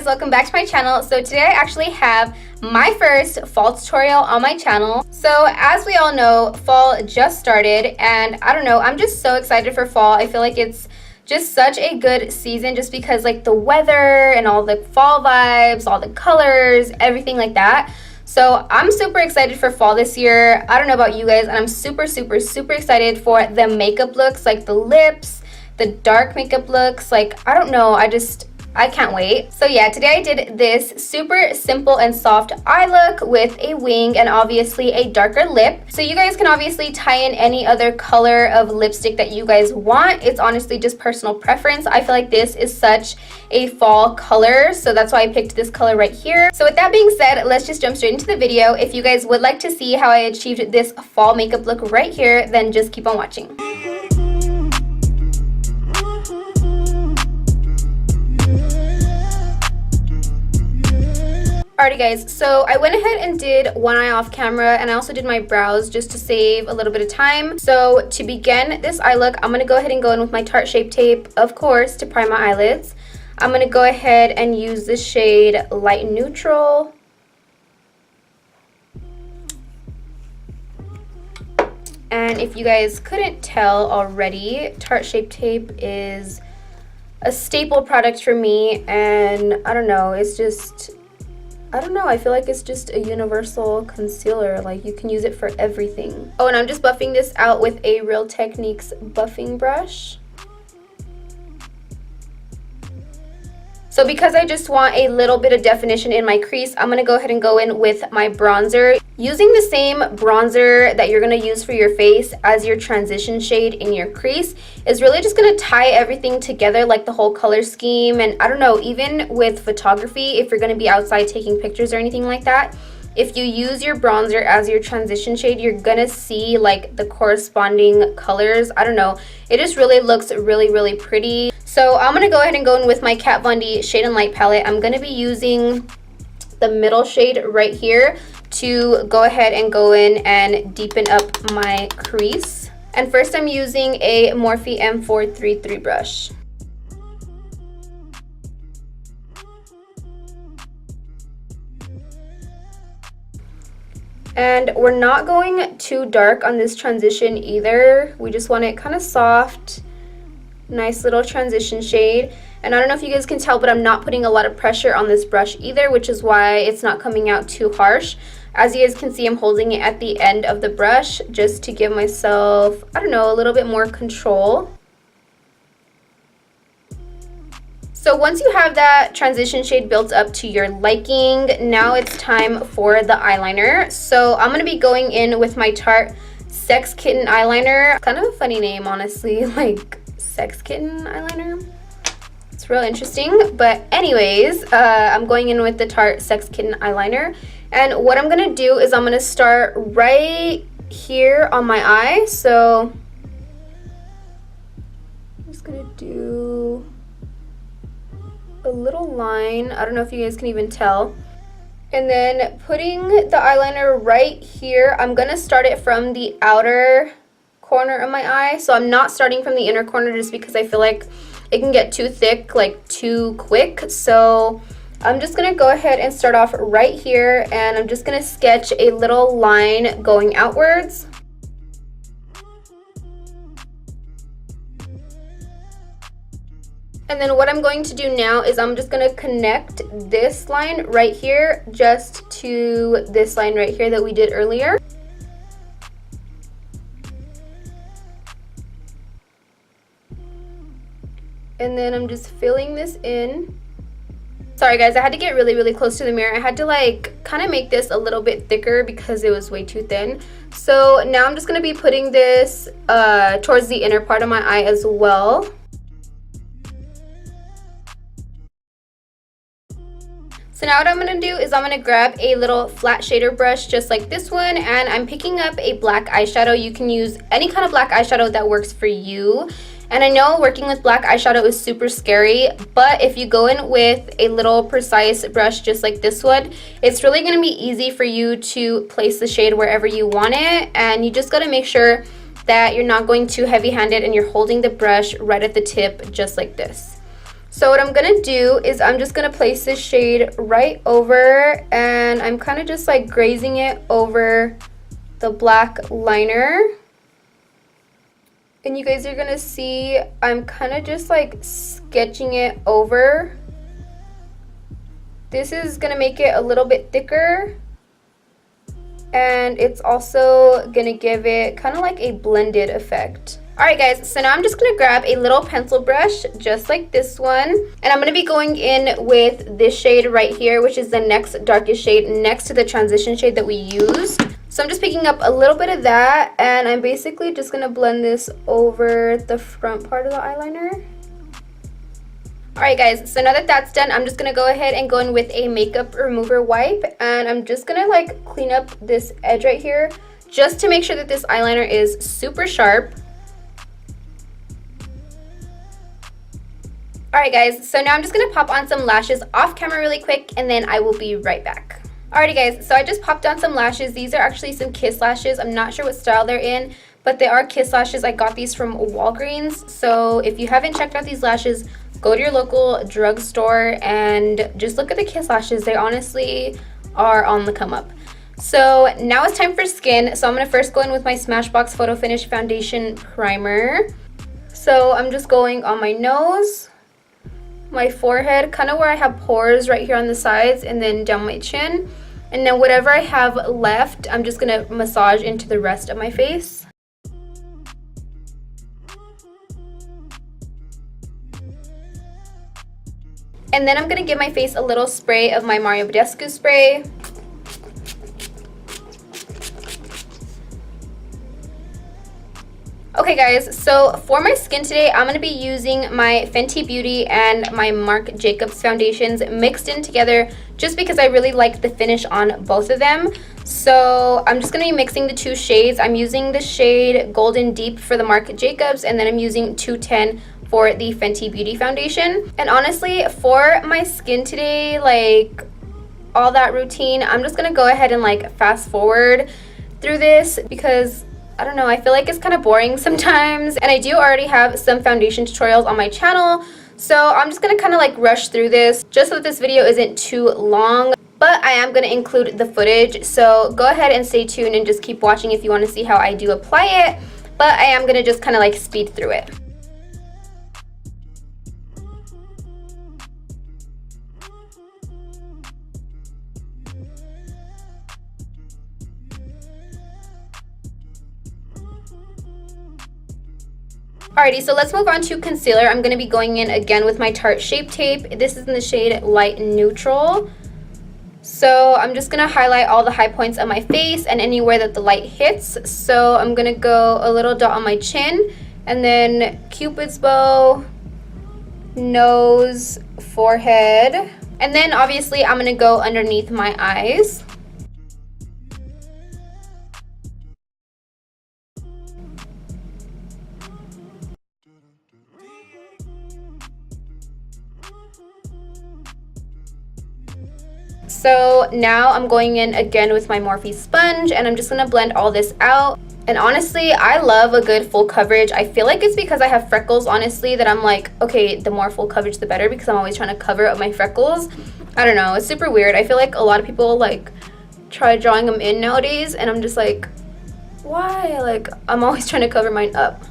guys, welcome back to my channel. So today I actually have my first fall tutorial on my channel. So as we all know, fall just started and I don't know, I'm just so excited for fall. I feel like it's just such a good season just because like the weather and all the fall vibes, all the colors, everything like that. So I'm super excited for fall this year. I don't know about you guys, and I'm super excited for the makeup looks, like the lips, the dark makeup looks. Like, I don't know, I can't wait. So yeah, today I did this super simple and soft eye look with a wing and obviously a darker lip. So you guys can obviously tie in any other color of lipstick that you guys want. It's honestly just personal preference. I feel like this is such a fall color, so that's why I picked this color right here. So with that being said, let's just jump straight into the video. If you guys would like to see how I achieved this fall makeup look right here, then just keep on watching. Alrighty guys, so I went ahead and did one eye off camera, and I also did my brows just to save a little bit of time. So to begin this eye look, I'm going to go ahead and go in with my Tarte Shape Tape, of course, to prime my eyelids. I'm going to go ahead and use the shade Light Neutral. And if you guys couldn't tell already, Tarte Shape Tape is a staple product for me, and I don't know, it's just... I feel like it's just a universal concealer. Like, you can use it for everything. Oh, and I'm just buffing this out with a Real Techniques buffing brush. So because I just want a little bit of definition in my crease, I'm going to go ahead and go in with my bronzer. Using the same bronzer that you're going to use for your face as your transition shade in your crease is really just going to tie everything together, like the whole color scheme. And I don't know, even with photography, if you're going to be outside taking pictures or anything like that, if you use your bronzer as your transition shade, you're gonna see like the corresponding colors. I don't know, it just really looks really pretty. So I'm gonna go ahead and go in with my Kat Von D Shade and Light palette. I'm gonna be using the middle shade right here to go ahead and go in and deepen up my crease. And first I'm using a Morphe M433 brush. And we're not going too dark on this transition either. We just want it kind of soft, nice little transition shade. And I don't know if you guys can tell, but I'm not putting a lot of pressure on this brush either, which is why it's not coming out too harsh. As you guys can see, I'm holding it at the end of the brush just to give myself, I don't know, a little bit more control. So once you have that transition shade built up to your liking, now it's time for the eyeliner. So I'm going to be going in with my Tarte Sex Kitten eyeliner. Kind of a funny name, honestly, like Sex Kitten eyeliner. It's real interesting. But anyways, I'm going in with the Tarte Sex Kitten eyeliner. And what I'm going to do is I'm going to start right here on my eye. So I'm just going to do a little line. I don't know if you guys can even tell. And then putting the eyeliner right here, I'm gonna start it from the outer corner of my eye. So I'm not starting from the inner corner just because I feel like it can get too thick like too quick. So I'm just gonna go ahead and start off right here, and I'm just gonna sketch a little line going outwards. And then what I'm going to do now is I'm just going to connect this line right here just to this line right here that we did earlier. And then I'm just filling this in. Sorry guys, I had to get really close to the mirror. I had to like kind of make this a little bit thicker because it was way too thin. So now I'm just going to be putting this towards the inner part of my eye as well. So now what I'm going to do is I'm going to grab a little flat shader brush just like this one, and I'm picking up a black eyeshadow. You can use any kind of black eyeshadow that works for you. And I know working with black eyeshadow is super scary, but if you go in with a little precise brush just like this one, it's really going to be easy for you to place the shade wherever you want it. And you just got to make sure that you're not going too heavy-handed and you're holding the brush right at the tip just like this. So what I'm gonna do is I'm just gonna place this shade right over, and I'm kind of just like grazing it over the black liner. And you guys are gonna see I'm kind of just like sketching it over. This is gonna make it a little bit thicker, and it's also gonna give it kind of like a blended effect. Alright guys, so now I'm just going to grab a little pencil brush just like this one, and I'm going to be going in with this shade right here, which is the next darkest shade next to the transition shade that we used. So I'm just picking up a little bit of that, and I'm basically just going to blend this over the front part of the eyeliner. Alright guys, so now that that's done, I'm just going to go ahead and go in with a makeup remover wipe, and I'm just going to like clean up this edge right here just to make sure that this eyeliner is super sharp. Alright guys, so now I'm just going to pop on some lashes off camera really quick, and then I will be right back. Alrighty guys, so I just popped on some lashes. These are actually some Kiss lashes. I'm not sure what style they're in, but they are Kiss lashes. I got these from Walgreens. So if you haven't checked out these lashes, go to your local drugstore and just look at the Kiss lashes. They honestly are on the come up. So now it's time for skin. So I'm going to first go in with my Smashbox Photo Finish Foundation Primer. So I'm just going on my nose, my forehead, kind of where I have pores right here on the sides, and then down my chin. And then whatever I have left, I'm just going to massage into the rest of my face. And then I'm going to give my face a little spray of my Mario Badescu spray. Okay guys, so for my skin today, I'm going to be using my Fenty Beauty and my Marc Jacobs foundations mixed in together just because I really like the finish on both of them. So I'm just going to be mixing the two shades. I'm using the shade Golden Deep for the Marc Jacobs, and then I'm using 210 for the Fenty Beauty foundation. And honestly, for my skin today, like all that routine, I'm just going to go ahead and like fast forward through this because I don't know, I feel like it's kind of boring sometimes, and I do already have some foundation tutorials on my channel, so I'm just going to kind of like rush through this just so that this video isn't too long, but I am going to include the footage, so go ahead and stay tuned and just keep watching if you want to see how I do apply it, but I am going to just kind of like speed through it. Alrighty, so let's move on to concealer. I'm going to be going in again with my Tarte Shape Tape. This is in the shade Light Neutral. So I'm just going to highlight all the high points of my face and anywhere that the light hits. So I'm going to go a little dot on my chin, and then Cupid's bow, nose, forehead, and then obviously I'm going to go underneath my eyes. So now I'm going in again with my Morphe sponge, and I'm just going to blend all this out. And honestly, I love a good full coverage. I feel like it's because I have freckles, honestly, that I'm like, okay, the more full coverage the better, because I'm always trying to cover up my freckles. I don't know, it's super weird. I feel like a lot of people like try drawing them in nowadays, and I'm just like, why? Like, I'm always trying to cover mine up.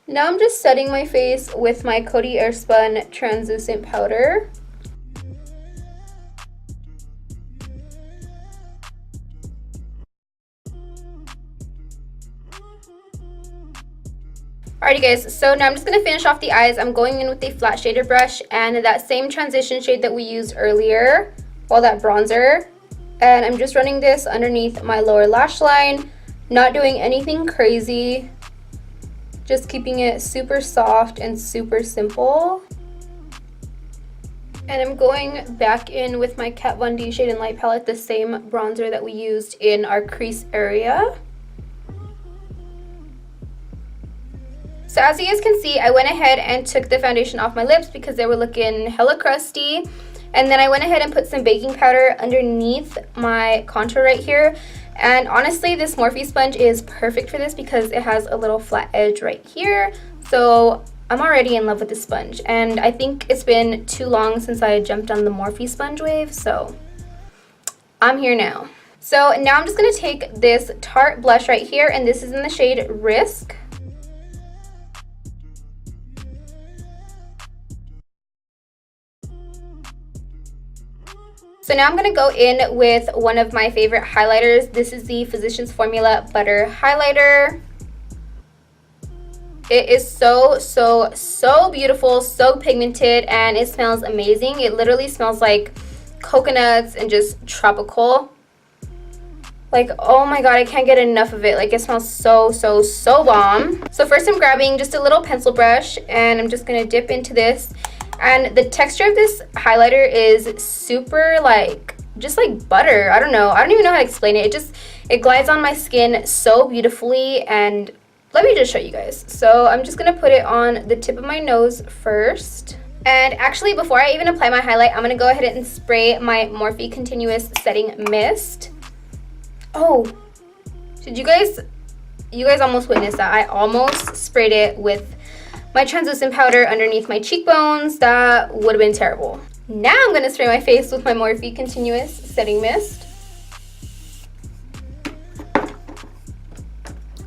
Now I'm just setting my face with my Coty Airspun translucent powder. Alrighty guys, so now I'm just going to finish off the eyes. I'm going in with a flat shader brush and that same transition shade that we used earlier, well, that bronzer. And I'm just running this underneath my lower lash line, not doing anything crazy. Just keeping it super soft and super simple. And I'm going back in with my Kat Von D Shade and Light Palette, the same bronzer that we used in our crease area. So as you guys can see, I went ahead and took the foundation off my lips because they were looking hella crusty. And then I went ahead and put some baking powder underneath my contour right here. And honestly, this Morphe sponge is perfect for this because it has a little flat edge right here. So I'm already in love with this sponge. And I think it's been too long since I jumped on the Morphe sponge wave. So I'm here now. So now I'm just going to take this Tarte blush right here. And this is in the shade Risk. So now I'm going to go in with one of my favorite highlighters. This is the Physicians Formula Butter Highlighter. It is so beautiful, so pigmented, and it smells amazing. It literally smells like coconuts and just tropical. Like, oh my god, I can't get enough of it. Like, it smells so bomb. So first I'm grabbing just a little pencil brush, and I'm just going to dip into this. And the texture of this highlighter is super just like butter. I don't know. I don't even know how to explain it. It glides on my skin so beautifully. And let me just show you guys. So I'm just going to put it on the tip of my nose first. And actually, before I even apply my highlight, I'm going to go ahead and spray my Morphe Continuous Setting Mist. Oh, did you guys almost witnessed that? I almost sprayed it with my translucent powder underneath my cheekbones. That would have been terrible. Now I'm going to spray my face with my Morphe Continuous Setting Mist.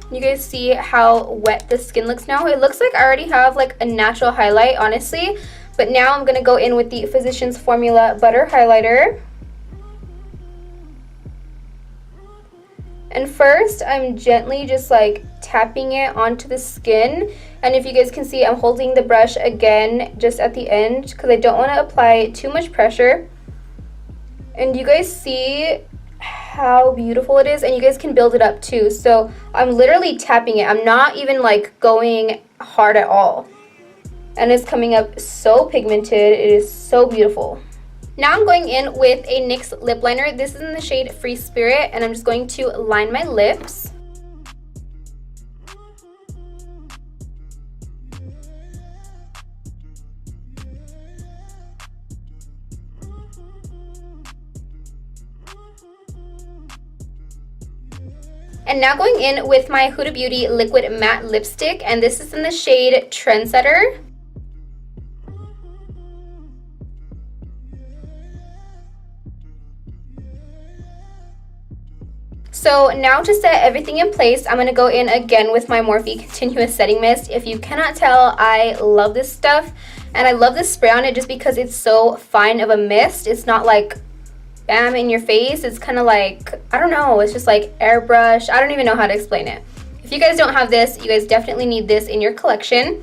You guys see how wet the skin looks now? It looks like I already have like a natural highlight, honestly. But now I'm going to go in with the Physicians Formula Butter Highlighter. And first, I'm gently just like tapping it onto the skin. And if you guys can see, I'm holding the brush again just at the end because I don't want to apply too much pressure. And you guys see how beautiful it is, and you guys can build it up too. So I'm literally tapping it. I'm not even like going hard at all. And it's coming up so pigmented. It is so beautiful. Now I'm going in with a NYX lip liner. This is in the shade Free Spirit, and I'm just going to line my lips. And now going in with my Huda Beauty Liquid Matte Lipstick, and this is in the shade Trendsetter. So now to set everything in place, I'm going to go in again with my Morphe Continuous Setting Mist. If you cannot tell, I love this stuff, and I love this spray on it just because it's so fine of a mist. It's not like bam in your face. It's kind of like, I don't know, it's just like airbrush. I don't even know how to explain it. If you guys don't have this, you guys definitely need this in your collection.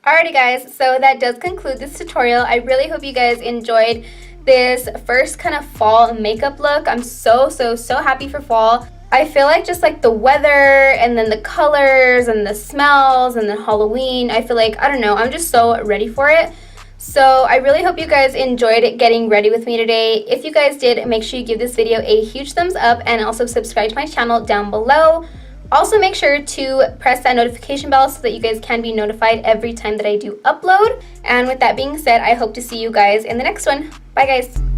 Alrighty guys, so that does conclude this tutorial. I really hope you guys enjoyed this first kind of fall makeup look. I'm so happy for fall. I feel like just like the weather and then the colors and the smells and then Halloween, I feel like, I don't know, I'm just so ready for it. So I really hope you guys enjoyed getting ready with me today. If you guys did, make sure you give this video a huge thumbs up and also subscribe to my channel down below. Also make sure to press that notification bell so that you guys can be notified every time that I do upload. And with that being said, I hope to see you guys in the next one. Bye guys.